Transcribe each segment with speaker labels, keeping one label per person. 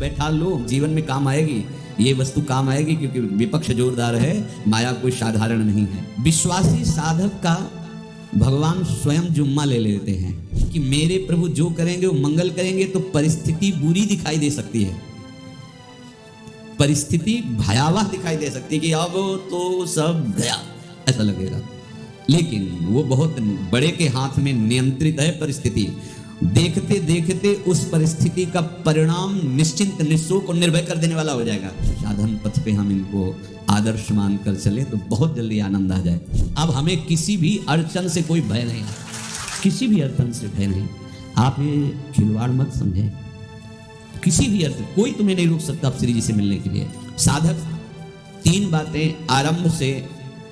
Speaker 1: बैठा लो, जीवन में काम आएगी, ये वस्तु काम आएगी, क्योंकि विपक्ष जोरदार है, माया कोई साधारण नहीं है। विश्वासी साधक का भगवान स्वयं जुम्मा ले लेते हैं कि मेरे प्रभु जो करेंगे वो मंगल करेंगे। तो परिस्थिति बुरी दिखाई दे सकती है, परिस्थिति भयावह दिखाई दे सकती है कि अब तो सब गया ऐसा लगेगा, लेकिन वो बहुत बड़े के हाथ में नियंत्रित है परिस्थिति। देखते देखते उस परिस्थिति का परिणाम निश्चिंत, निःशोक और निर्भय कर देने वाला हो जाएगा। साधन पथ पे हम इनको आदर्श मानकर चले तो बहुत जल्दी आनंद आ जाए। अब हमें किसी भी अड़चन से कोई भय नहीं, किसी भी अड़चन से भय नहीं। आप ये खिलवाड़ मत समझें, किसी भी अड़चन कोई तुम्हें नहीं रोक सकता आप श्री जी से मिलने के लिए। साधक 3 बातें आरंभ से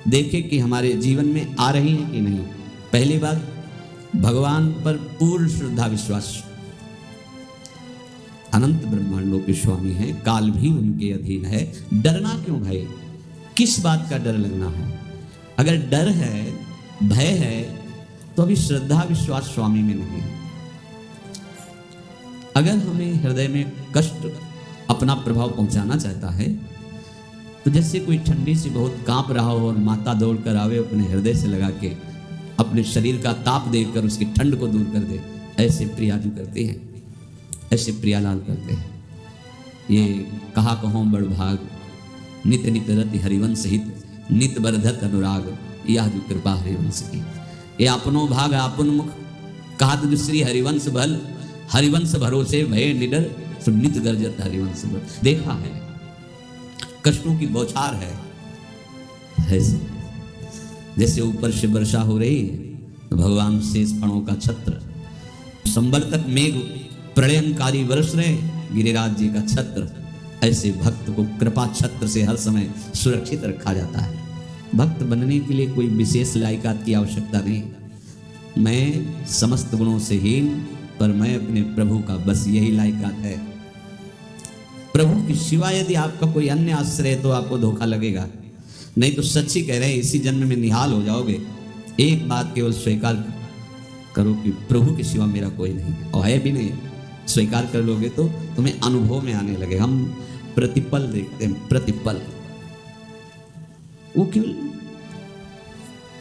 Speaker 1: देखे कि हमारे जीवन में आ रही हैं कि नहीं। पहली बात, भगवान पर पूर्ण श्रद्धा विश्वास। अनंत ब्रह्मांडों के स्वामी हैं, काल भी उनके अधीन है। डरना क्यों भाई, किस बात का डर लगना है? अगर डर है, भय है, तो अभी श्रद्धा विश्वास स्वामी में नहीं। अगर हमें हृदय में कष्ट अपना प्रभाव पहुंचाना चाहता है तो जैसे कोई ठंडी से बहुत कांप रहा हो और माता दौड़ कर आवे, अपने हृदय से लगा के अपने शरीर का ताप देकर उसकी ठंड को दूर कर दे, ऐसे प्रियाजू करते हैं, ऐसे प्रियालाल करते हैं। ये कहा कहो बड़ भाग, नित नित रति हरिवंश हित, नित बरधत अनुराग, यह जो कृपा हरिवंश की। ये अपनो भाग आपन मुख, कहा दूसरी हरिवंश भल, हरिवंश भरोसे भय निडर, सुनित गर्जत हरिवंश भल। देखा है कष्टों की बौछार है, ऐसे जैसे ऊपर से वर्षा हो रही है तो भगवान शेष फणों का छत्र, संबल तक मेघ प्रलयनकारी वर्ष रहे, गिरिराज जी का छत्र। ऐसे भक्त को कृपा छत्र से हर समय सुरक्षित रखा जाता है। भक्त बनने के लिए कोई विशेष लायकात की आवश्यकता नहीं। मैं समस्त गुणों से हीन, पर मैं अपने प्रभु का बस यही लायकात है। प्रभु की सिवा यदि आपका कोई अन्य आश्रय है तो आपको धोखा लगेगा। नहीं तो सच्ची कह रहे हैं, इसी जन्म में निहाल हो जाओगे। एक बात केवल स्वीकार करो कि प्रभु के सिवा मेरा कोई नहीं है, और है भी नहीं। स्वीकार कर लोगे तो तुम्हें अनुभव में आने लगे। हम प्रतिपल देखते हैं, प्रतिपल वो केवल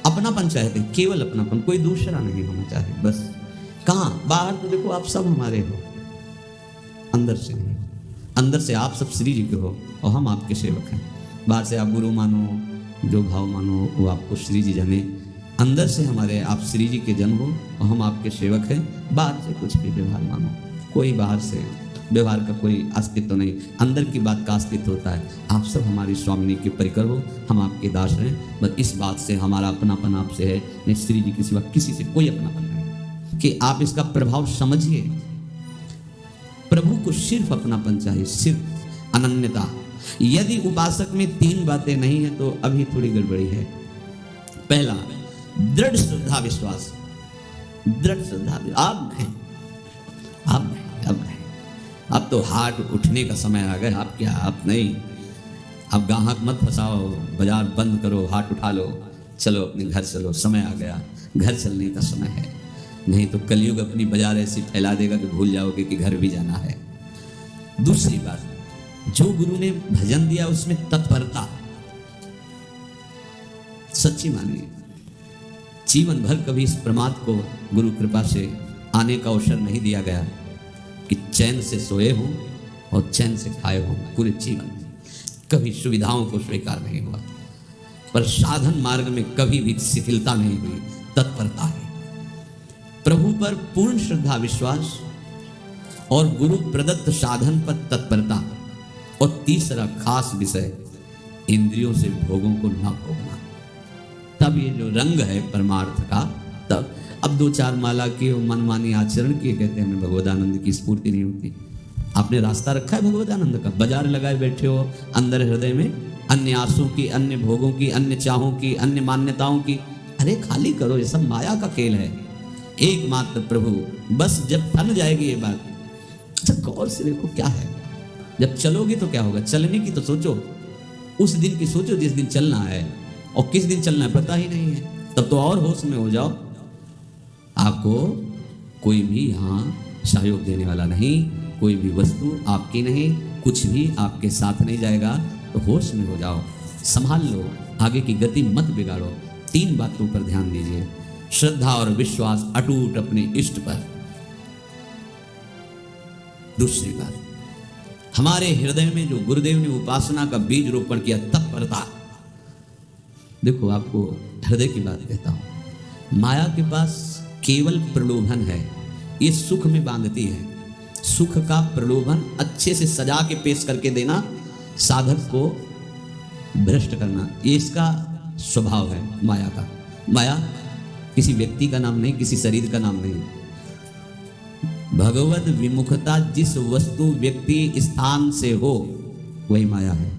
Speaker 1: अपनापन चाहते, केवल अपनापन, कोई दूसरा नहीं होना चाहिए बस। कहाँ बाहर तो देखो आप सब हमारे हो, अंदर से नहीं। अंदर से आप सब श्री जी के हो और हम आपके सेवक हैं। बाहर से आप गुरु मानो, जो भाव मानो वो आपको श्री जी जाने। अंदर से हमारे आप श्री जी के जन हो और हम आपके सेवक हैं। बाहर से कुछ भी व्यवहार मानो, कोई बाहर से व्यवहार का कोई अस्तित्व नहीं, अंदर की बात का अस्तित्व होता है। आप सब हमारी स्वामिनी के परिकर हो, हम आपके दास हैं। बस इस बात से हमारा अपनापन आपसे है, नहीं श्री जी के सिवा किसी से कोई अपनापन नहीं। कि आप इसका प्रभाव समझिए। प्रभु को सिर्फ अपनापन चाहिए, सिर्फ अनन्यता। यदि उपासक में 3 बातें नहीं है तो अभी थोड़ी गड़बड़ी है। पहला, दृढ़ श्रद्धा विश्वास। दृढ़ श्रद्धा, अब नहीं, अब नहीं, अब नहीं। अब तो हाथ उठने का समय आ गया। आप क्या, आप नहीं, अब गाहक मत फंसाओ, बाजार बंद करो, हाथ उठा लो, चलो अपने घर चलो, समय आ गया, घर चलने का समय है। नहीं तो कलयुग अपनी बाजार ऐसी फैला देगा कि भूल जाओगे कि घर भी जाना है। दूसरी बात, जो गुरु ने भजन दिया उसमें तत्परता, सच्ची मानिए। जीवन भर कभी इस प्रमाद को गुरु कृपा से आने का अवसर नहीं दिया गया कि चैन से सोए हो और चैन से खाए हो। पूरे जीवन कभी सुविधाओं को स्वीकार नहीं हुआ, पर साधन मार्ग में कभी भी शिथिलता नहीं हुई, तत्परता है। प्रभु पर पूर्ण श्रद्धा विश्वास और गुरु प्रदत्त साधन पर तत्परता। और तीसरा खास विषय, इंद्रियों से भोगों को न भोगना। तब ये जो रंग है परमार्थ का, तब अब 2-4 माला की मनमानी आचरण किए, कहते हैं हमें भगवदानंद की स्फूर्ति नहीं होती। आपने रास्ता रखा है भगवदानंद का, बाजार लगाए बैठे हो अंदर हृदय में, अन्य आंसुओं की, अन्य भोगों की, अन्य चाहों की, अन्य मान्यताओं की। अरे खाली करो, ये सब माया का खेल है। एकमात्र प्रभु, बस जब थम जाएगी ये बात, अच्छा गौर से देखो क्या है। जब चलोगे तो क्या होगा, चलने की तो सोचो, उस दिन की सोचो जिस दिन चलना है, और किस दिन चलना है पता ही नहीं है। तब तो और होश में हो जाओ। आपको कोई भी यहाँ सहयोग देने वाला नहीं, कोई भी वस्तु आपकी नहीं, कुछ भी आपके साथ नहीं जाएगा। तो होश में हो जाओ, संभाल लो, आगे की गति मत बिगाड़ो। 3 बातों पर ध्यान दीजिए। श्रद्धा और विश्वास अटूट अपने इष्ट पर। दूसरी बात, हमारे हृदय में जो गुरुदेव ने उपासना का बीज रोपण किया, तत्परता। देखो, आपको हृदय की बात कहता हूं, माया के पास केवल प्रलोभन है, ये सुख में बांधती है। सुख का प्रलोभन अच्छे से सजा के पेश करके देना, साधक को भ्रष्ट करना, ये इसका स्वभाव है माया का। माया किसी व्यक्ति का नाम नहीं, किसी शरीर का नाम नहीं। भगवत विमुखता जिस वस्तु व्यक्ति स्थान से हो वही माया है।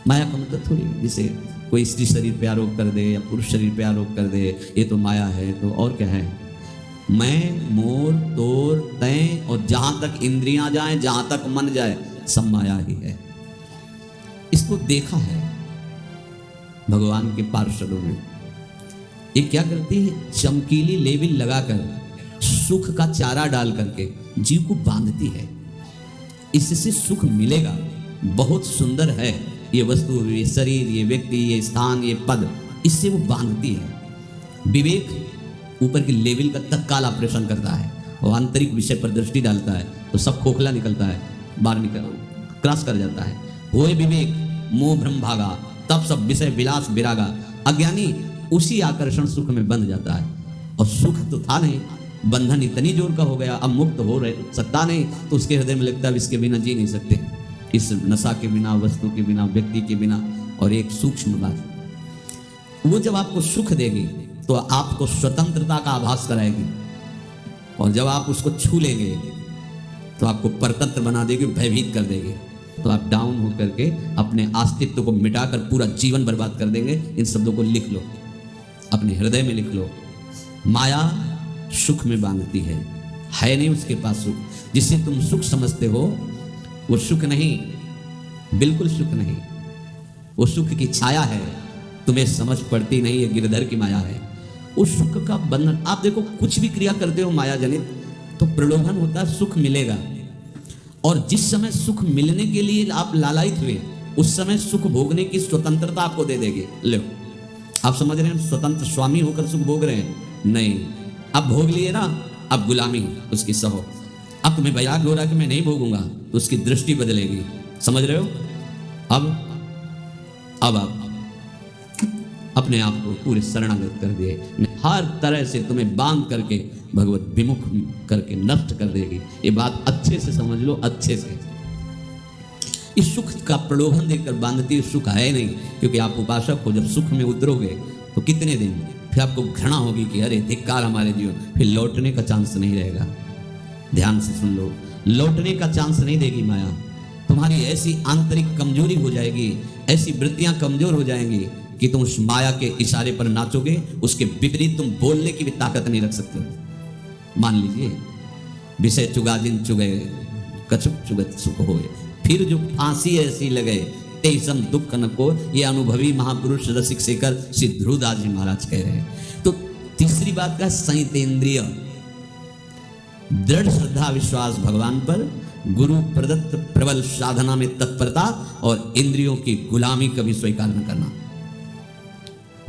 Speaker 1: माया का मतलब थोड़ी जिसे कोई स्त्री शरीर पे आरोप कर दे या पुरुष शरीर पे आरोप कर दे, ये तो माया है। तो और क्या है? मैं, मोर, तोर, तय और जहां तक इंद्रियां जाएं, जहां तक मन जाए, सब माया ही है। इसको देखा है भगवान के पार्षदों में। ये क्या करती है? चमकीली लेबिल लगाकर, सुख का चारा डाल करके जीव को बांधती है। इससे सुख मिलेगा, बहुत सुंदर है ये वस्तु, ये शरीर, ये व्यक्ति, ये स्थान, ये पद, इससे वो बांधती है। विवेक ऊपर की लेवल का तत्काल ऑपरेशन करता है और आंतरिक विषय पर दृष्टि डालता है तो सब खोखला निकलता है, बाहर निकल क्रॉस कर जाता है। होए विवेक मोह भ्रम भागा, तब सब विषय विलास विरागा। अज्ञानी उसी आकर्षण सुख में बंध जाता है। और सुख तो था नहीं, बंधन इतनी जोर का हो गया, अब मुक्त हो रहे सकता नहीं, तो उसके हृदय में लगता है इसके बिना जी नहीं सकते, इस नशा के बिना, वस्तु के बिना, व्यक्ति के बिना। और एक सूक्ष्म बात, वो जब आपको सुख देगी तो आपको स्वतंत्रता का आभास कराएगी, और जब आप उसको छू लेंगे तो आपको परतंत्र बना देगी, भयभीत कर देगी। तो आप डाउन होकर के अपने अस्तित्व को मिटाकर पूरा जीवन बर्बाद कर देंगे। इन शब्दों को लिख लो, अपने हृदय में लिख लो। माया सुख में बांधती है नहीं उसके पास सुख। जिसे तुम सुख समझते हो वो सुख नहीं, बिल्कुल सुख नहीं, वो सुख की छाया है, तुम्हें समझ पड़ती नहीं, ये गिरधर की माया है। उस सुख का बंधन, आप देखो कुछ भी क्रिया करते हो माया जनित तो प्रलोभन होता है, सुख मिलेगा। और जिस समय सुख मिलने के लिए आप लालायित हुए, उस समय सुख भोगने की स्वतंत्रता आपको दे देगी। लो, आप समझ रहे हैं स्वतंत्र स्वामी होकर सुख भोग रहे हैं? नहीं, अब भोग लिए ना, अब गुलामी उसकी सहो। अब तुम्हें वैराग्य हो रहा है कि मैं नहीं भोगूंगा, तो उसकी दृष्टि बदलेगी। समझ रहे हो? अब आप अपने आप को पूरे शरणागत कर दिए, हर तरह से तुम्हें बांध करके भगवत विमुख करके नष्ट कर देगी। ये बात अच्छे से समझ लो, अच्छे से। इस सुख का प्रलोभन देकर बांधती सुख है नहीं, क्योंकि आप उपासक हो। जब सुख में उतरोगे तो कितने दिन फिर आपको घृणा होगी कि अरे धिक्कार हमारे जीवन, फिर लौटने का चांस नहीं रहेगा। ध्यान से सुन लो, लौटने का चांस नहीं देगी माया। तुम्हारी ऐसी आंतरिक कमजोरी हो जाएगी, ऐसी वृत्तियां कमजोर हो जाएंगी कि तुम उस माया के इशारे पर नाचोगे, उसके विपरीत तुम बोलने की भी ताकत नहीं रख सकते। मान लीजिए विषय चुगा जिन चुगे, कछुक चुगत सुख होए, फिर जो फांसी ऐसी लगे तेसम दुख न को, ये अनुभवी महापुरुष रसिक शेखर श्री ध्रुवदास जी महाराज कह रहे हैं। तो तीसरी बात का संयतेंद्रिय, दृढ़ श्रद्धा विश्वास भगवान पर, गुरु प्रदत्त प्रबल साधना में तत्परता, और इंद्रियों की गुलामी कभी स्वीकार न करना।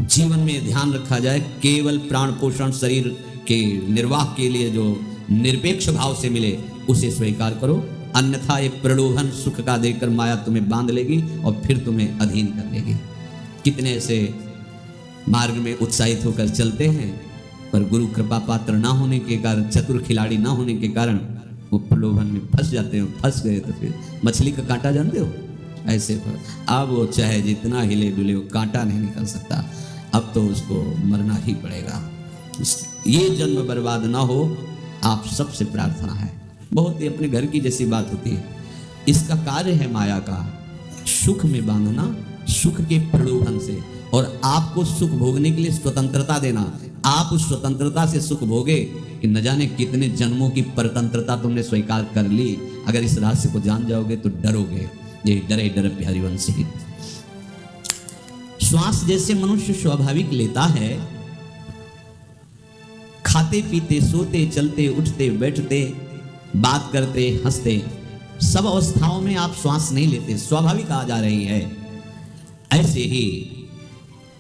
Speaker 1: जीवन में ध्यान रखा जाए, केवल प्राण पोषण शरीर के निर्वाह के लिए जो निरपेक्ष भाव से मिले उसे स्वीकार करो, अन्यथा एक प्रलोभन सुख का देकर माया तुम्हें बांध लेगी और फिर तुम्हें अधीन कर लेगी। कितने ऐसे मार्ग में उत्साहित होकर चलते हैं, पर गुरु कृपा पात्र ना होने के कारण, चतुर खिलाड़ी ना होने के कारण वो प्रलोभन में फंस जाते हैं। फंस गए तो फिर मछली का कांटा जानते हो, ऐसे अब वो चाहे जितना हिले डुले, वो कांटा नहीं निकल सकता। अब तो उसको मरना ही पड़ेगा। ये जन्म बर्बाद ना हो, आप सबसे प्रार्थना है। बहुत ही अपने घर की जैसी बात होती है। इसका कार्य है माया का सुख में बांधना, सुख के प्रलोभन से, और आपको सुख भोगने के लिए स्वतंत्रता देना। आप उस स्वतंत्रता से सुख भोगे कि न जाने कितने जन्मों की परतंत्रता तुमने स्वीकार कर ली। अगर इस रहस्य को जान जाओगे तो डरोगे। ये डरे डर बिहारी वंशी। श्वास जैसे मनुष्य स्वाभाविक लेता है, खाते पीते सोते चलते उठते बैठते बात करते, हंसते, सब अवस्थाओं में आप श्वास नहीं लेते, स्वाभाविक आ जा रही है। ऐसे ही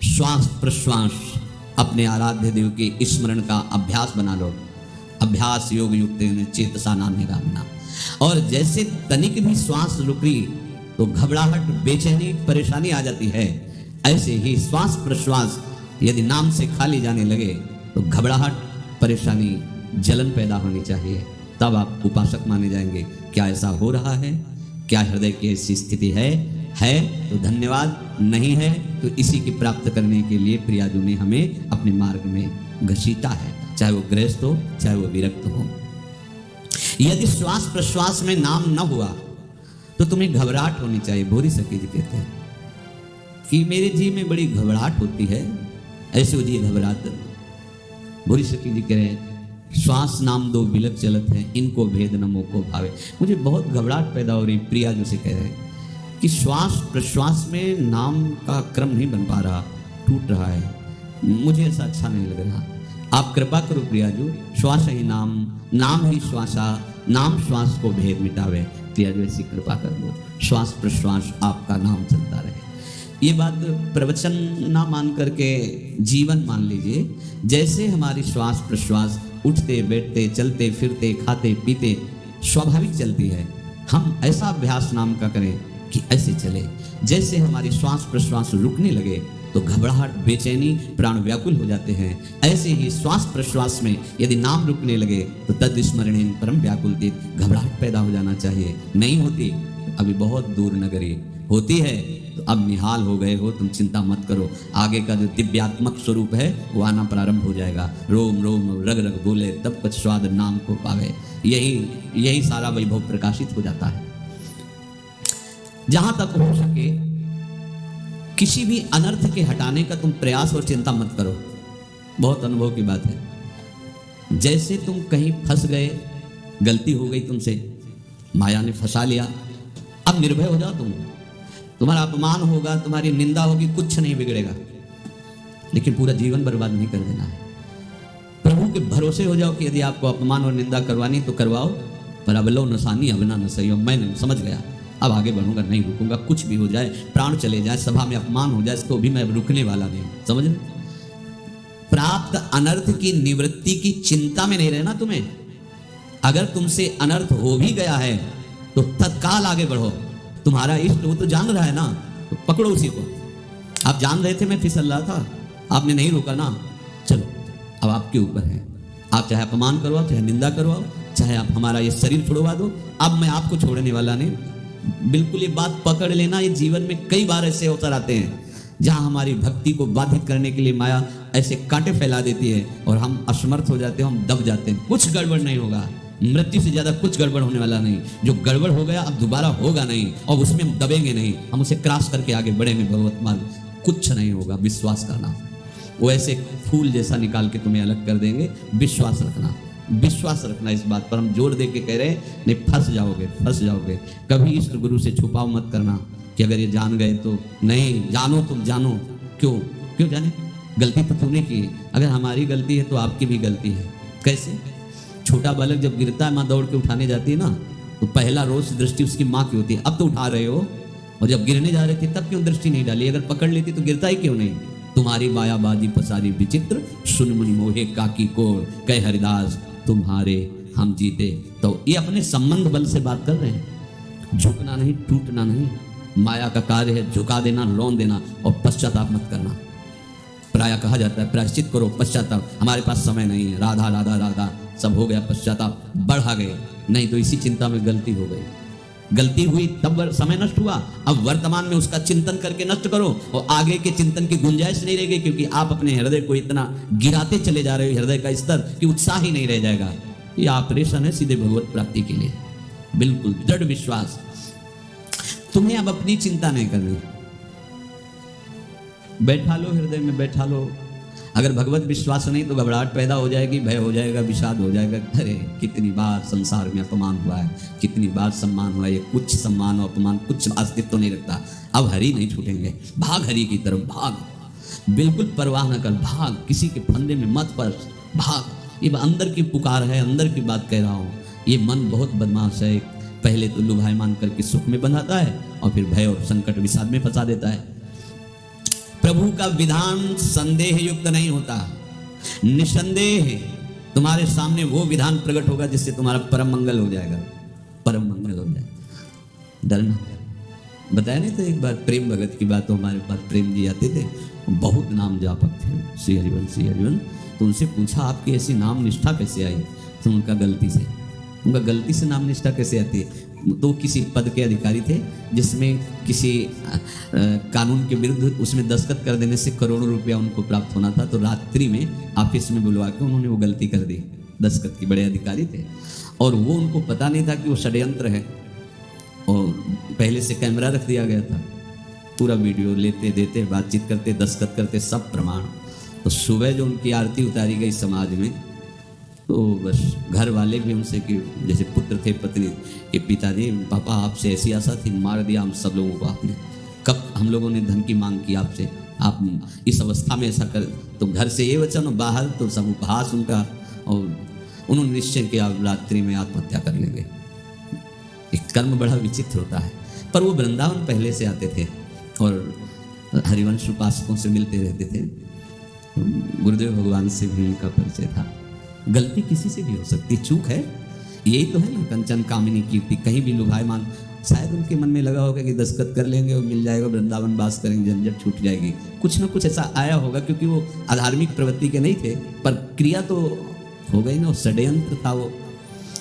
Speaker 1: श्वास प्रश्वास अपने आराध्य देव के स्मरण का अभ्यास बना लो। अभ्यास योग युक्त चेतसा नान्यगामिना। और जैसे तनिक भी श्वास रुकी तो घबराहट, बेचैनी, परेशानी आ जाती है, ऐसे ही श्वास प्रश्वास यदि नाम से खाली जाने लगे तो घबराहट, परेशानी, जलन पैदा होनी चाहिए, तब आप उपासक माने जाएंगे। क्या ऐसा हो रहा है? क्या हृदय की ऐसी स्थिति है तो धन्यवाद, नहीं है तो इसी की प्राप्त करने के लिए प्रियाजू ने हमें अपने मार्ग में घसीटा है, चाहे वो गृहस्थ हो, चाहे वो विरक्त हो। यदि श्वास प्रश्वास में नाम न हुआ तो तुम्हें घबराहट होनी चाहिए। भूरी सखी जी कहते हैं कि मेरे जी में बड़ी घबराहट होती है, ऐसे जी घबराहट। भूरी सखी जी कह रहे हैं श्वास नाम दो बिलक चलत है, इनको भेद न मोको भावे। मुझे बहुत घबराहट पैदा हो रही। प्रिया जो से कह रहे हैं कि श्वास प्रश्वास में नाम का क्रम नहीं बन पा रहा, टूट रहा है, मुझे ऐसा अच्छा नहीं लग रहा। आप कृपा करो प्रियाजू, श्वास ही नाम, नाम ही श्वासा, नाम श्वास को भेद मिटावे। प्रियाजू ऐसी कृपा कर दो, श्वास प्रश्वास आपका नाम चलता रहे। ये बात प्रवचन ना मान करके जीवन मान लीजिए। जैसे हमारी श्वास प्रश्वास उठते बैठते, चलते फिरते, खाते पीते स्वाभाविक चलती है, हम ऐसा अभ्यास नाम का करें कि ऐसे चले। जैसे हमारी श्वास प्रश्वास रुकने लगे तो घबराहट, बेचैनी, प्राण व्याकुल हो जाते हैं, ऐसे ही श्वास प्रश्वास में यदि नाम रुकने लगे तो तद स्मरणेन परम व्याकुल, घबराहट पैदा हो जाना चाहिए। नहीं होती अभी बहुत दूर नगरी, होती है तो अब निहाल हो गए हो, तुम चिंता मत करो। आगे का जो दिव्यात्मक स्वरूप है वो आना प्रारंभ हो जाएगा। रोम रोम रग रग बोले तब कुछ स्वाद नाम को पावे। यही सारा वैभव प्रकाशित हो जाता है। जहां तक हो सके किसी भी अनर्थ के हटाने का तुम प्रयास और चिंता मत करो। बहुत अनुभव की बात है। जैसे तुम कहीं फंस गए, गलती हो गई तुमसे, माया ने फंसा लिया, अब निर्भय हो जाओ। तुम्हारा अपमान होगा, तुम्हारी निंदा होगी, कुछ नहीं बिगड़ेगा, लेकिन पूरा जीवन बर्बाद नहीं कर देना है। प्रभु के भरोसे हो जाओ कि यदि आपको अपमान और निंदा करवानी तो करवाओ, पर अब लो नसानी अबना न सही हो। मैं समझ गया, अब आगे बढ़ूंगा, नहीं रुकूंगा, कुछ भी हो जाए, प्राण चले जाए, सभा में अपमान हो जाए, इसको भी मैं रुकने वाला नहीं। समझ रहे? प्राप्त अनर्थ की निवृत्ति की चिंता में नहीं रहना तुम्हें। अगर तुमसे अनर्थ हो भी गया है तो तत्काल आगे बढ़ो। तुम्हारा इष्ट वो तो जान रहा है ना, तो पकड़ो उसी को। आप जान रहे थे मैं फिसल रहा था, आपने नहीं रोका ना, चलो अब आपके ऊपर है। आप चाहे अपमान करवाओ, चाहे निंदा करवाओ, चाहे आप हमारा ये शरीर छुड़वा दो, अब मैं आपको छोड़ने वाला नहीं। बिल्कुल ये बात पकड़ लेना। ये जीवन में कई बार ऐसे अवसर आते हैं जहां हमारी भक्ति को बाधित करने के लिए माया ऐसे कांटे फैला देती है और हम असमर्थ हो जाते हैं, हम दब जाते हैं। कुछ गड़बड़ नहीं होगा, मृत्यु से ज्यादा कुछ गड़बड़ होने वाला नहीं। जो गड़बड़ हो गया अब दोबारा होगा नहीं, और उसमें हम दबेंगे नहीं, हम उसे क्रॉस करके आगे बढ़ेंगे भगवत मार्ग। कुछ नहीं होगा, विश्वास करना। वो ऐसे फूल जैसा निकाल के तुम्हें अलग कर देंगे। विश्वास रखना, विश्वास रखना। इस बात पर हम जोर दे के कह रहे हैं, नहीं फंस जाओगे, फंस जाओगे। कभी इष्ट गुरु से छुपाव मत करना कि अगर ये जान गए तो। नहीं, जानो, तुम जानो। क्यों जाने? गलती तो तुमने की है। अगर हमारी गलती है तो आपकी भी गलती है। कैसे? छोटा बालक जब गिरता है, माँ दौड़ के उठाने जाती है ना, तो पहला रोज दृष्टि उसकी माँ की होती है। अब तो उठा रहे हो, और जब गिरने जा रहे थे तब क्यों दृष्टि नहीं डाली? अगर पकड़ लेती तो गिरता ही क्यों नहीं? तुम्हारी मायाबाजी पसारी विचित्र, सुन मुनि मोहे काकी कोर, कह हरिदास तुम्हारे हम जीते। तो ये अपने संबंध बल से बात कर रहे हैं। झुकना नहीं, टूटना नहीं। माया का कार्य है झुका देना, लौन देना, और पश्चाताप मत करना। प्राय कहा जाता है प्रायश्चित करो, पश्चाताप। हमारे पास समय नहीं है, राधा राधा राधा सब हो गया, पश्चाताप बढ़ा गए। नहीं तो इसी चिंता में गलती हो गई, गलती हुई तब समय नष्ट हुआ। अब वर्तमान में उसका चिंतन करके नष्ट करो, और आगे के चिंतन की गुंजाइश नहीं रहेगी, क्योंकि आप अपने हृदय को इतना गिराते चले जा रहे हो, हृदय का स्तर, कि उत्साह ही नहीं रह जाएगा। ये ऑपरेशन है सीधे भगवत प्राप्ति के लिए। बिल्कुल दृढ़ विश्वास। तुम्हें अब अपनी चिंता नहीं करनी। बैठा लो, हृदय में बैठा लो। अगर भगवत विश्वास नहीं तो घबराहट पैदा हो जाएगी, भय हो जाएगा, विषाद हो जाएगा। अरे कितनी बार संसार में अपमान हुआ है, कितनी बार सम्मान हुआ है। ये कुछ सम्मान और अपमान कुछ अस्तित्व तो नहीं रखता। अब हरि नहीं छूटेंगे। भाग हरि की तरफ, भाग। बिल्कुल परवाह न कर, भाग। किसी के फंदे में मत फंस, भाग। ये अंदर की पुकार है, अंदर की बात कह रहा हूँ। ये मन बहुत बदमाश है, पहले तो लुभायमान करके सुख में बंधाता है और फिर भय और संकट विषाद में फंसा देता है। प्रभु का विधान संदेह युक्त नहीं होता, निसंदेह तुम्हारे सामने वो विधान प्रकट होगा जिससे तुम्हारा परम मंगल हो जाएगा, परम मंगल हो जाएगा। डरना बताया नहीं तो एक बार प्रेम भगत की बात, तो हमारे पास प्रेम जी आते थे, बहुत नाम जापक थे, श्री हरिवंश श्री हरिवंश। तो उनसे पूछा आपकी ऐसी नाम निष्ठा कैसे आई? तो उनका गलती से नाम निष्ठा कैसे आती है? तो किसी पद के अधिकारी थे जिसमें किसी कानून के विरुद्ध उसमें दस्तखत कर देने से करोड़ों रुपया उनको प्राप्त होना था। तो रात्रि में ऑफिस में बुलवा के उन्होंने वो गलती कर दी, दस्तखत के बड़े अधिकारी थे, और वो उनको पता नहीं था कि वो षड्यंत्र है, और पहले से कैमरा रख दिया गया था, पूरा वीडियो लेते देते बातचीत करते दस्तखत करते सब प्रमाण। तो सुबह जो उनकी आरती उतारी गई समाज में, तो बस घर वाले भी उनसे कि जैसे पुत्र थे पत्नी के पिताजी, पापा आपसे ऐसी आशा थी, मार दिया हम सब लोगों को आपने, कब हम लोगों ने धन की मांग की आपसे, आप इस अवस्था में ऐसा कर। तो घर से ये वचन और बाहर तो सब उपहास उनका, और उन्होंने निश्चय किया रात्रि में आत्महत्या कर लेंगे। एक कर्म बड़ा विचित्र होता है। पर वो वृंदावन पहले से आते थे और हरिवंश उपासकों से मिलते रहते थे, गुरुदेव भगवान से भी उनका परिचय था। गलती किसी से भी हो सकती, चूक है, यही तो है ना, कंचन कामिनी कीर्ति, कहीं भी लुभायमान। शायद उनके मन में लगा होगा कि दस्तखत कर लेंगे और मिल जाएगा, वृंदावन वास करेंगे, झंझट छूट जाएगी, कुछ ना कुछ ऐसा आया होगा, क्योंकि वो अधार्मिक प्रवृत्ति के नहीं थे, पर क्रिया तो हो गई ना, षड्यंत्र था वो।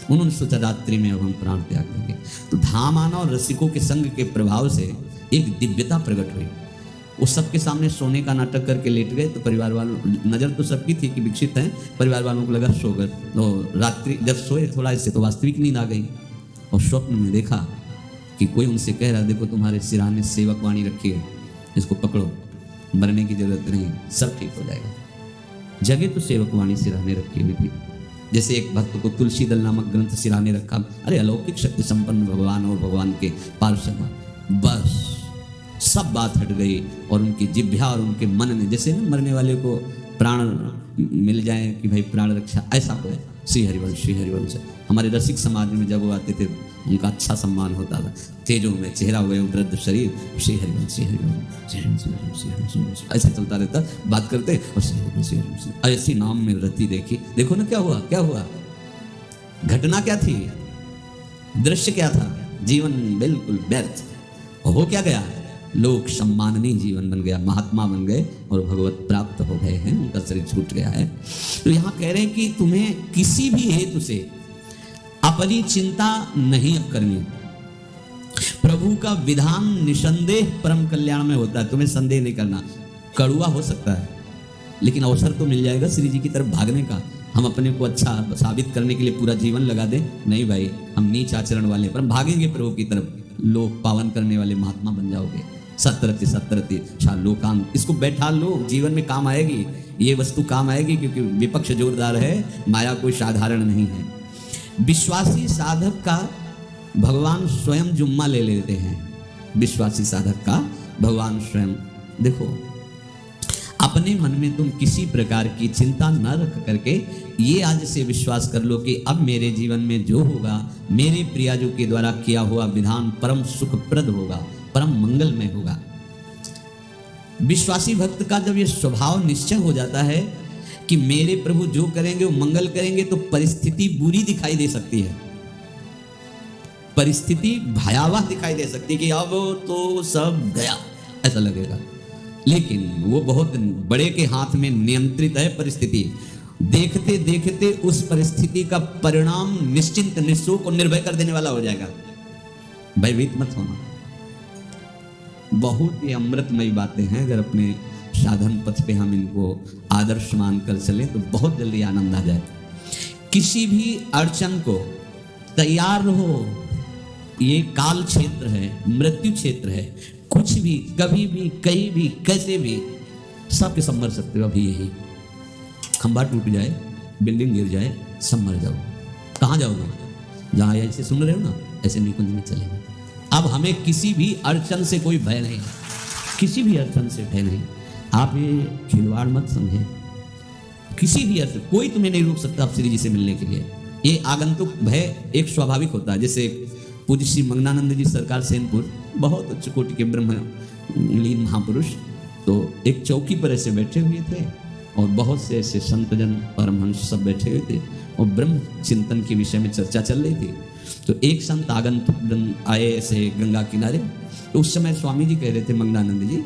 Speaker 1: उन्होंने सोचा रात्रि में अब हम प्राण त्याग देंगे। तो धाम आना और रसिकों के संग के प्रभाव से एक दिव्यता प्रकट हुई। वो सबके सामने सोने का नाटक करके लेट गए, तो परिवार वालों, नज़र तो सबकी थी कि विकसित हैं, परिवार वालों को लगा सो गए। तो रात्रि जब सोए थोड़ा, इससे तो वास्तविक नींद आ गई, और स्वप्न में देखा कि कोई उनसे कह रहा, देखो तुम्हारे सिराने सेवक वाणी रखी है, इसको पकड़ो, मरने की जरूरत नहीं, सब ठीक हो जाएगा। जगह तो सेवक वाणी सिराने रखी हुई थी, जैसे एक भक्त को तुलसी दल नामक ग्रंथ सिराने रखा। अरे अलौकिक शक्ति संपन्न भगवान और भगवान के पार्षद, बस सब बात हट गई, और उनकी जिह्वा और उनके मन ने, जैसे ना मरने वाले को प्राण मिल जाए कि भाई प्राण रक्षा, ऐसा हो। श्री हरिवंश श्री हरिवंश। हमारे रसिक समाज में जब वो आते थे उनका अच्छा सम्मान होता था, तेजों में चेहरा हुए वृद्ध शरीर, श्री हरिवंश श्री हरिवंश श्री हरिवंश श्री हरिवंश, ऐसे चलता रहता, बात करते और श्री हरिवंश श्री हरिवंश, ऐसी नाम में रति देखी। देखो ना क्या हुआ, क्या हुआ, घटना क्या थी, दृश्य क्या था, जीवन बिल्कुल व्यर्थ। हो क्या गया, लोक सम्माननीय जीवन बन गया, महात्मा बन गए और भगवत प्राप्त हो गए हैं, उनका शरीर छूट गया है। तो यहाँ कह रहे हैं कि तुम्हें किसी भी हेतु से अपनी चिंता नहीं करनी। प्रभु का विधान निसंदेह परम कल्याण में होता है, तुम्हें संदेह नहीं करना। कड़ुआ हो सकता है, लेकिन अवसर तो मिल जाएगा श्री जी की तरफ भागने का। हम अपने को अच्छा साबित करने के लिए पूरा जीवन लगा दें, नहीं भाई, हम नीच आचरण वाले, पर हम भागेंगे प्रभु की तरफ, लोक पावन करने वाले महात्मा बन जाओगे। सत्रति सत्रति लोकांत, इसको बैठा लो, जीवन में काम आएगी, ये वस्तु काम आएगी, क्योंकि विपक्ष जोरदार है, माया कोई साधारण नहीं है। विश्वासी साधक का भगवान स्वयं जुम्मा ले लेते हैं, विश्वासी साधक का भगवान स्वयं। देखो, अपने मन में तुम किसी प्रकार की चिंता न रख करके ये आज से विश्वास कर लो कि अब मेरे जीवन में जो होगा, मेरे प्रियाजू के द्वारा किया हुआ विधान परम सुखप्रद होगा, परम मंगलमय होगा। विश्वासी भक्त का जब ये स्वभाव निश्चय हो जाता है कि मेरे प्रभु जो करेंगे वो मंगल करेंगे, तो परिस्थिति बुरी दिखाई दे सकती है, परिस्थिति भयावह दिखाई दे सकती है कि अब तो सब गया, ऐसा लगेगा। लेकिन वो बहुत बड़े के हाथ में नियंत्रित है परिस्थिति। देखते देखते उस परिस्थिति का परिणाम निश्चिंत, निःशोक और निर्भय कर देने वाला हो जाएगा। भयभीत मत होना। बहुत ही अमृतमयी बातें हैं, अगर अपने साधन पथ पे हम इनको आदर्श मानकर चलें तो बहुत जल्दी आनंद आ जाए। किसी भी अड़चन को तैयार रहो, ये काल क्षेत्र है, मृत्यु क्षेत्र है, कुछ भी कभी भी कहीं भी कैसे भी सबके सब मर सकते हो। अभी यही खंभा टूट जाए, बिल्डिंग गिर जाए, सब मर जाओ। कहाँ जाओगे? जहाँ ऐसे सुन रहे हो ना, ऐसे निकुंज में चलेंगे। अब हमें किसी भी अड़चन से कोई भय नहीं, किसी भी अड़चन से भय नहीं। आप ये खिलवाड़ मत समझे, किसी भी अड़चन कोई तुम्हें नहीं रोक सकता आप श्री जी से मिलने के लिए। ये आगंतुक भय एक स्वाभाविक होता है। जैसे पूज्य श्री मंगनानंद जी सरकार सेनपुर, बहुत उच्च कोटि के ब्रह्मलीन महापुरुष, तो एक चौकी पर ऐसे बैठे हुए थे और बहुत से ऐसे संतजन परमहंस सब बैठे हुए थे और ब्रह्म चिंतन के विषय में चर्चा चल रही थी। तो एक संत आगंतुक आए ऐसे गंगा किनारे, तो उस समय स्वामी जी कह रहे थे मंगनानंद जी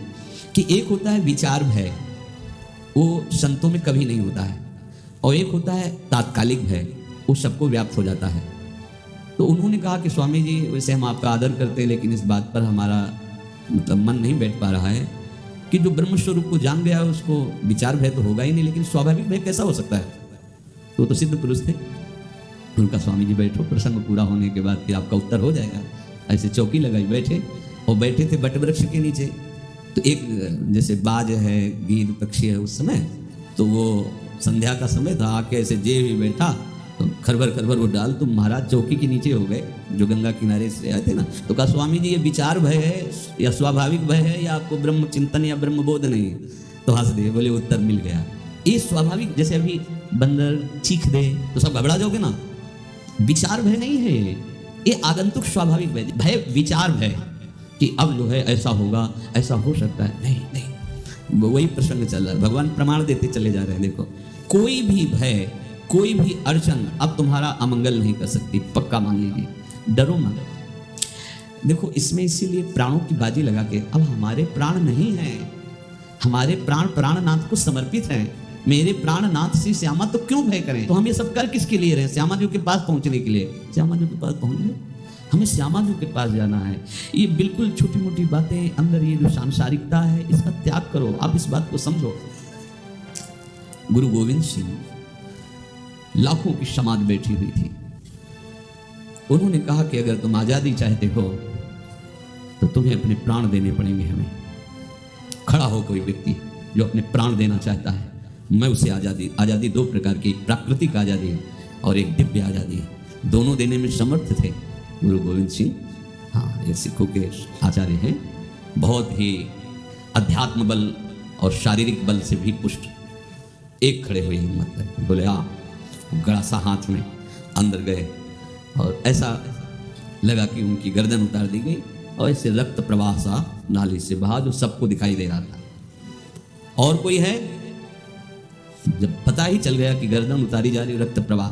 Speaker 1: कि एक होता है विचार भय, वो संतों में कभी नहीं होता है, और एक होता है तात्कालिक भय, वो सबको व्याप्त हो जाता है। तो उन्होंने कहा कि स्वामी जी वैसे हम आपका आदर करते हैं, लेकिन इस बात पर हमारा मतलब मन नहीं बैठ पा रहा है कि जो ब्रह्म स्वरूप को जान गया उसको विचार भय तो होगा ही नहीं, लेकिन स्वाभाविक भय कैसा हो सकता है। तो सिद्ध पुरुष थे। उनका स्वामी जी बैठो, प्रसंग पूरा होने के बाद फिर आपका उत्तर हो जाएगा। ऐसे चौकी लगाई बैठे, और बैठे थे बट वृक्ष के नीचे। तो एक जैसे बाज है, गीद पक्षी है, उस समय तो वो संध्या का समय था, आके ऐसे जे भी बैठा तो खरबर वो डाल, तुम महाराज चौकी के नीचे हो गए, जो गंगा किनारे से आए थे ना। तो कहा स्वामी जी ये विचार भय है या स्वाभाविक भय है, या आपको ब्रह्म चिंतन या ब्रह्म बोध नहीं है। तो हंस दिए, बोले उत्तर मिल गया। ये स्वाभाविक, जैसे अभी बंदर चीख दे तो सब घबरा जाओगे ना, विचार भय नहीं है ये आगंतुक स्वाभाविक भय। भय विचार भय कि अब जो है ऐसा होगा, ऐसा हो सकता है, नहीं, वही प्रसंग चल रहा है। भगवान प्रमाण देते चले जा रहे हैं। देखो, कोई भी भय, कोई भी अड़चन अब तुम्हारा अमंगल नहीं कर सकती, पक्का मान लीजिए, डरो मत। देखो इसमें इसीलिए प्राणों की बाजी लगा के, अब हमारे प्राण नहीं हैं, हमारे प्राण प्राणनाथ को समर्पित हैं। मेरे प्राणनाथ श्री श्यामा, तो क्यों भय करें। तो हम ये सब कर किसके लिए रहे, श्यामा जी के पास पहुंचने के लिए। श्यामा जी के पास पहुंचने, हमें श्यामा जी के पास जाना है। ये बिल्कुल छोटी मोटी बातें, अंदर ये जो सांसारिकता है इसका त्याग करो। आप इस बात को समझो। गुरु गोविंद सिंह लाखों की समाज बैठी हुई थी। उन्होंने कहा कि अगर तुम आजादी चाहते हो तो तुम्हें अपने प्राण देने पड़ेंगे। हमें खड़ा हो कोई व्यक्ति जो अपने प्राण देना चाहता है, मैं उसे आजादी दो प्रकार की, प्राकृतिक आजादी और एक दिव्य आजादी, दोनों देने में समर्थ थे गुरु गोविंद सिंह। हाँ, ये सिखों के आचार्य हैं, बहुत ही अध्यात्म बल और शारीरिक बल से भी पुष्ट। एक खड़े हुए हिम्मत है, बोले आ, गड़ासा हाथ में अंदर गए और ऐसा लगा कि उनकी गर्दन उतार दी गई और ऐसे रक्त प्रवाह सा नाली से बहा, जो सबको दिखाई दे रहा था। और कोई है, जब पता ही चल गया कि गर्दन उतारी जा रही, रक्त प्रवाह,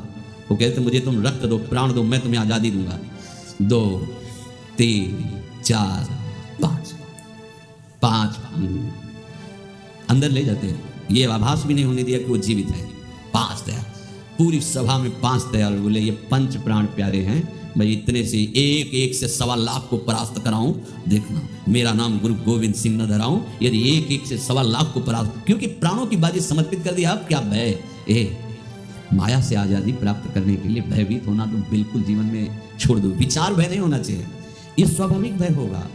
Speaker 1: वो कहते मुझे तुम रक्त दो, प्राण दो, मैं तुम्हें आजादी दूंगा। 2 3 4 5 अंदर ले जाते हैं। ये आभास भी नहीं होने दिया कि वो जीवित है। 5 तैयार, पूरी सभा में 5 तैयार। बोले ये पंच प्राण प्यारे हैं, मैं इतने से एक से 1.25 लाख को परास्त कराऊं, देखना मेरा नाम गुरु गोविंद सिंह न धराऊं, यदि एक से 1.25 लाख को परास्त, क्योंकि प्राणों की बाजी समर्पित कर दिया। अब क्या भय, माया से आजादी प्राप्त करने के लिए भयभीत होना तो बिल्कुल जीवन में छोड़ दो। विचार भय नहीं होना चाहिए, ये स्वाभाविक भय होगा।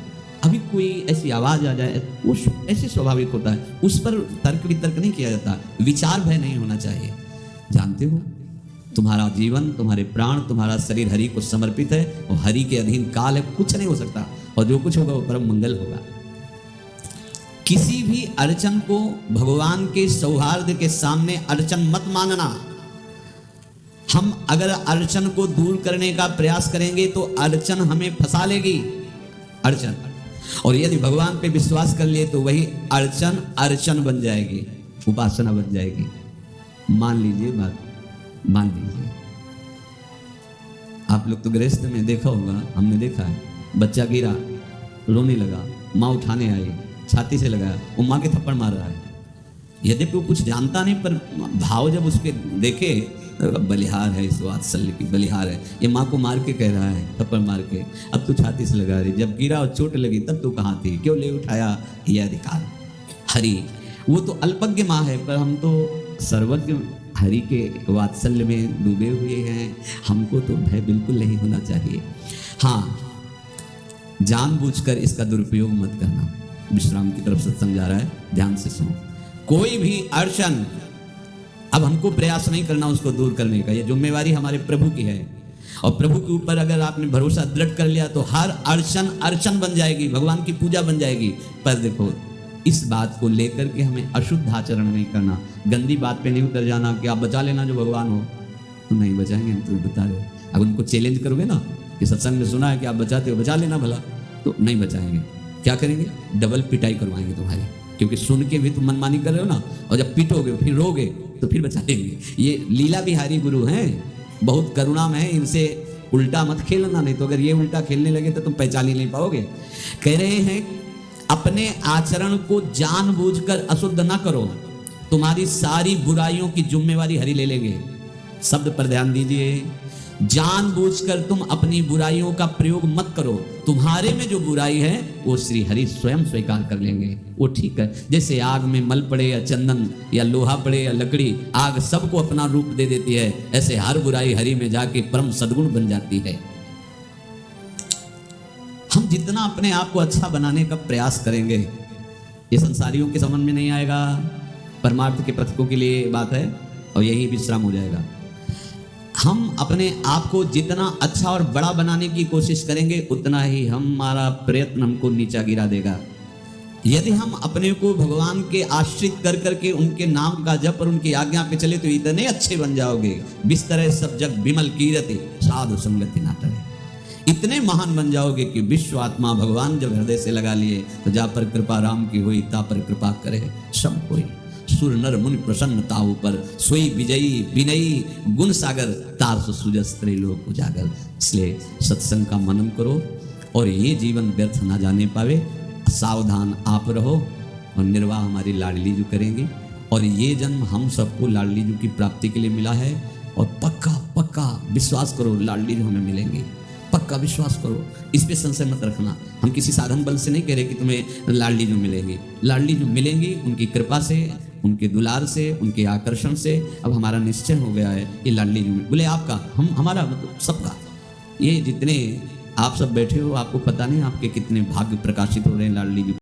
Speaker 1: अभी कोई ऐसी आवाज आ जाए, वो ऐसे स्वाभाविक होता है, उस पर तर्क वितर्क नहीं किया जाता। विचार भय नहीं होना चाहिए। जानते हो, तुम्हारा जीवन, तुम्हारे प्राण, तुम्हारा शरीर हरि को समर्पित है और हरि के अधीन काल है, कुछ नहीं हो सकता, और जो कुछ होगा वो परम मंगल होगा। किसी भी अड़चन को भगवान के सौहार्द के सामने अड़चन मत मानना। हम अगर अड़चन को दूर करने का प्रयास करेंगे तो अड़चन हमें फंसा लेगी, अड़चन। और यदि भगवान पे विश्वास कर लिए तो वही अड़चन बन जाएगी, उपासना बन जाएगी। मान लीजिए बात, मान लीजिए आप लोग तो गृहस्थ में देखा होगा, हमने देखा है, बच्चा गिरा, रोने लगा, माँ उठाने आई, छाती से लगाया, वो माँ के थप्पड़ मार रहा है। यद्यपि वो कुछ जानता नहीं, पर भाव जब उसके देखे, बलिहार है, इस वात्सल्य की बलिहार है, ये माँ को मार के कह रहा है, थप्पड़ मार के, अब तू छाती से लगा रही, जब गिरा और चोट लगी तब तू कहाँ थी, क्यों ले उठाया, ये अधिकार हरि। वो तो अल्पज्ञ माँ है, पर हम तो सर्वज्ञ हरि के वात्सल्य में डूबे हुए हैं। हमको तो भय बिल्कुल नहीं होना चाहिए। हाँ, जानबूझकर इसका दुरुपयोग मत करना। विश्राम की तरफ सत्संग जा रहा है, ध्यान से सुनो। कोई भी अड़चन, अब हमको प्रयास नहीं करना उसको दूर करने का, ये जिम्मेवारी हमारे प्रभु की है। और प्रभु के ऊपर अगर आपने भरोसा दृढ़ कर लिया तो हर अड़चन बन जाएगी, भगवान की पूजा बन जाएगी। पर देखो, इस बात को लेकर के हमें अशुद्ध आचरण नहीं करना, गंदी बात पे नहीं उतर जाना कि आप बचा लेना जो भगवान हो। तो नहीं बचाएंगे, हम तुम्हें बता रहे। अगर उनको चैलेंज करोगे ना कि सत्संग में सुना है कि आप बचाते हो, बचा लेना भला, तो नहीं बचाएंगे। क्या करेंगे? डबल पिटाई करवाएंगे तुम्हारी, क्योंकि सुन के भी तुम मनमानी कर रहे हो ना, और जब पीटोगे फिर रोगे तो फिर बचा लेंगे। ये लीला बिहारी गुरु हैं, बहुत करुणामय है, इनसे उल्टा मत खेलना, नहीं तो अगर ये उल्टा खेलने लगे तो तुम पहचान ही नहीं पाओगे। कह रहे हैं अपने आचरण को जानबूझकर अशुद्ध ना करो, तुम्हारी सारी बुराइयों की जिम्मेवारी हरि ले लेंगे। शब्द पर ध्यान दीजिए, जानबूझकर तुम अपनी बुराइयों का प्रयोग मत करो, तुम्हारे में जो बुराई है वो श्री हरि स्वयं स्वीकार कर लेंगे, वो ठीक है। जैसे आग में मल पड़े या चंदन या लोहा पड़े या लकड़ी, आग सबको अपना रूप दे देती है, ऐसे हर बुराई हरि में जाके परम सद्गुण बन जाती है। हम जितना अपने आप को अच्छा बनाने का प्रयास करेंगे, ये संसारियों के समझ में नहीं आएगा, परमार्थ के पथिकों के लिए बात है, और यही विश्राम हो जाएगा। हम अपने आप को जितना अच्छा और बड़ा बनाने की कोशिश करेंगे, उतना ही हमारा प्रयत्न हमको नीचा गिरा देगा। यदि हम अपने को भगवान के आश्रित कर करके उनके नाम का जप और उनकी आज्ञा पे चले, तो इतने अच्छे बन जाओगे, बिस्तरे सब जग विमल कीरति साधु संगति ना टरे। इतने महान बन जाओगे कि विश्व आत्मा भगवान जब हृदय से लगा लिए, तो जा पर कृपा राम की हुई, ता पर कृपा करे सब कोई। सुर नर मुनि प्रसन्नता ऊपर, सोई विजयी विनयी गुण सागर, तार सुजस त्रैलोक उजागर। इसलिए सत्संग का मनन करो, और ये जीवन व्यर्थ ना जाने पावे। सावधान आप रहो, और निर्वाह हमारी लाडली जो करेंगी। और ये जन्म हम सबको लाडली जो की प्राप्ति के लिए मिला है, और पक्का पक्का विश्वास करो लाडली जो हमें मिलेंगी, पक्का विश्वास करो, इस पे संशय मत रखना। हम किसी साधन बल से नहीं कह रहे कि तुम्हें लाडली जो मिलेंगी, लाडली जो मिलेंगी उनकी कृपा से, उनके दुलार से, उनके आकर्षण से। अब हमारा निश्चय हो गया है ये लाडली जो बोले आपका, हम हमारा मतलब सबका। ये जितने आप सब बैठे हो, आपको पता नहीं आपके कितने भाग्य प्रकाशित हो रहे हैं लाडली जी।